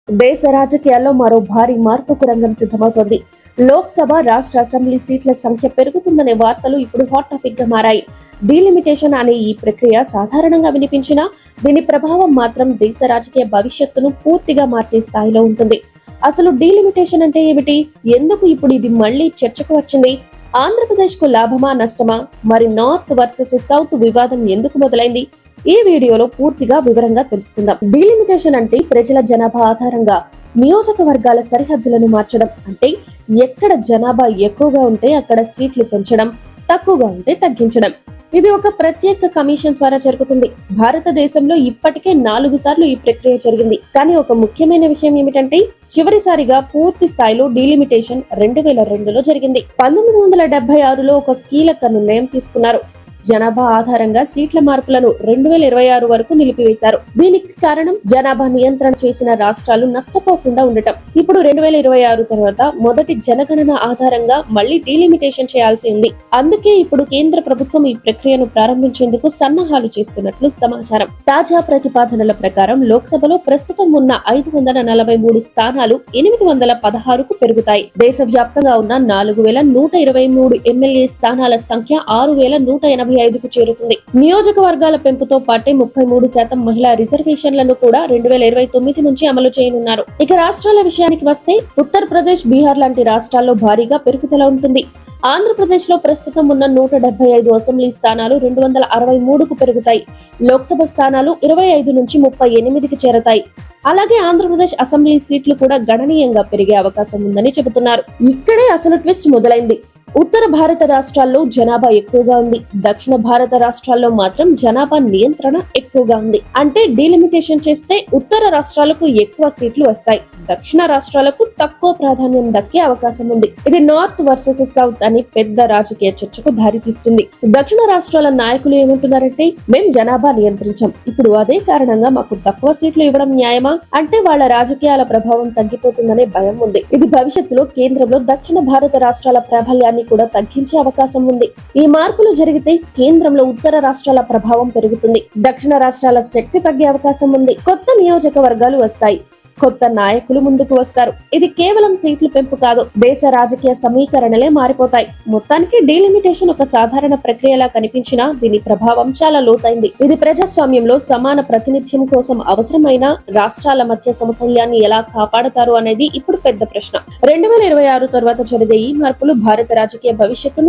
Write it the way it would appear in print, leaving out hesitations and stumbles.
దేశ రాజకీయాల్లో మరో భారీ మార్పుకు రంగం సిద్ధమవుతోంది. లోక్సభ, రాష్ట్ర అసెంబ్లీ సీట్ల సంఖ్య పెరుగుతుందనే వార్తలు ఇప్పుడు హాట్ టాపిక్ గా మారాయి. డీలిమిటేషన్ అనే ఈ ప్రక్రియ సాధారణంగా వినిపించినా దీని ప్రభావం మాత్రం దేశ రాజకీయ భవిష్యత్తును పూర్తిగా మార్చే స్థాయిలో ఉంటుంది. అసలు డీలిమిటేషన్ అంటే ఏమిటి? ఎందుకు ఇప్పుడు ఇది మళ్లీ చర్చకు వచ్చింది? ఆంధ్రప్రదేశ్ కు లాభమా నష్టమా? మరి నార్త్ వర్సెస్ సౌత్ వివాదం ఎందుకు మొదలైంది? ఈ వీడియోలో పూర్తిగా వివరంగా తెలుసుకుందాం. డీలిమిటేషన్ అంటే ప్రజల జనాభా ఆధారంగా నియోజకవర్గాల సరిహద్దులను మార్చడం. అంటే ఎక్కడ జనాభా ఎక్కువగా ఉంటే అక్కడ సీట్లు పెంచడం, తక్కువగా ఉంటే తగ్గించడం. ఇది ఒక ప్రత్యేక కమిషన్ ద్వారా జరుగుతుంది. భారతదేశంలో ఇప్పటికే 4 సార్లు ఈ ప్రక్రియ జరిగింది. కానీ ఒక ముఖ్యమైన విషయం ఏమిటంటే చివరిసారిగా పూర్తి స్థాయిలో డీలిమిటేషన్ 2002లో జరిగింది. 1976లో ఒక కీలక నిర్ణయం తీసుకున్నారు. జనాభా ఆధారంగా సీట్ల మార్పులను 2026 వరకు నిలిపివేశారు. దీనికి కారణం జనాభా నియంత్రణ చేసిన రాష్ట్రాలు నష్టపోకుండా ఉండటం. ఇప్పుడు 2026 తర్వాత మొదటి జనగణన ఆధారంగా మళ్లీ డీలిమిటేషన్ చేయాల్సి ఉంది. అందుకే ఇప్పుడు కేంద్ర ప్రభుత్వం ఈ ప్రక్రియను ప్రారంభించేందుకు సన్నాహాలు చేస్తున్నట్లు సమాచారం. తాజా ప్రతిపాదనల ప్రకారం లోక్సభలో ప్రస్తుతం ఉన్న 543 స్థానాలు 816కు పెరుగుతాయి. దేశవ్యాప్తంగా ఉన్న 4123 ఎమ్మెల్యే స్థానాల సంఖ్య 6185కు చేరుతుంది. నియోజకవర్గాల పెంపుతో పాటే 33% మహిళా రిజర్వేషన్లను కూడా 2029 నుంచి అమలు చేయనున్నారు. ఇక రాష్ట్రాల విషయానికి వస్తే ఉత్తరప్రదేశ్, బీహార్ లాంటి రాష్ట్రాల్లో భారీగా పెరుగుదల ఉంటుంది. ఆంధ్రప్రదేశ్ లో ప్రస్తుతం ఉన్న 175 అసెంబ్లీ స్థానాలు 263కు పెరుగుతాయి. లోక్సభ స్థానాలు 25 నుంచి 38కి చేరతాయి. అలాగే ఆంధ్రప్రదేశ్ అసెంబ్లీ సీట్లు కూడా గణనీయంగా పెరిగే అవకాశం ఉందని చెబుతున్నారు. ఇక్కడే అసలు ట్విస్ట్ మొదలైంది. ఉత్తర భారత రాష్ట్రాల్లో జనాభా ఎక్కువగా ఉంది. దక్షిణ భారత రాష్ట్రాల్లో మాత్రం జనాభా నియంత్రణ ఎక్కువగా ఉంది. అంటే డీలిమిటేషన్ చేస్తే ఉత్తర రాష్ట్రాలకు ఎక్కువ సీట్లు వస్తాయి, దక్షిణ రాష్ట్రాలకు తక్కువ ప్రాధాన్యం దక్కే అవకాశం ఉంది. ఇది నార్త్ వర్సెస్ సౌత్ అని పెద్ద రాజకీయ చర్చకు దారితీస్తుంది. దక్షిణ రాష్ట్రాల నాయకులు ఏమంటున్నారంటే, మేం జనాభా నియంత్రించాం, ఇప్పుడు అదే కారణంగా మాకు తక్కువ సీట్లు ఇవ్వడం న్యాయమా? అంటే వాళ్ళ రాజకీయాల ప్రభావం తగ్గిపోతుందనే భయం ఉంది. ఇది భవిష్యత్తులో కేంద్రంలో దక్షిణ భారత రాష్ట్రాల ప్రాబల్యాన్ని కూడా తగ్గించే అవకాశం ఉంది. ఈ మార్పులు జరిగితే కేంద్రంలో ఉత్తర రాష్ట్రాల ప్రభావం పెరుగుతుంది, దక్షిణ రాష్ట్రాల శక్తి తగ్గే అవకాశం ఉంది. కొత్త నియోజకవర్గాలు వస్తాయి, కొత్త నాయకులు ముందుకు వస్తారు. ఇది కేవలం సీట్ల పెంపు కాదు, దేశ రాజకీయ సమీకరణలే మారిపోతాయి. మొత్తానికి డీలిమిటేషన్ ఒక సాధారణ ప్రక్రియలా కనిపించినా దీని ప్రభావం చాలా లోతైంది. ఇది ప్రజాస్వామ్యంలో సమాన ప్రాతినిధ్యం కోసం అవసరమైన రాష్ట్రాల మధ్య సమతుల్యాన్ని ఎలా కాపాడతారు అనేది ఇప్పుడు పెద్ద ప్రశ్న. 2026 తర్వాత జరిగే ఈ మార్పులు భారత రాజకీయ భవిష్యత్తును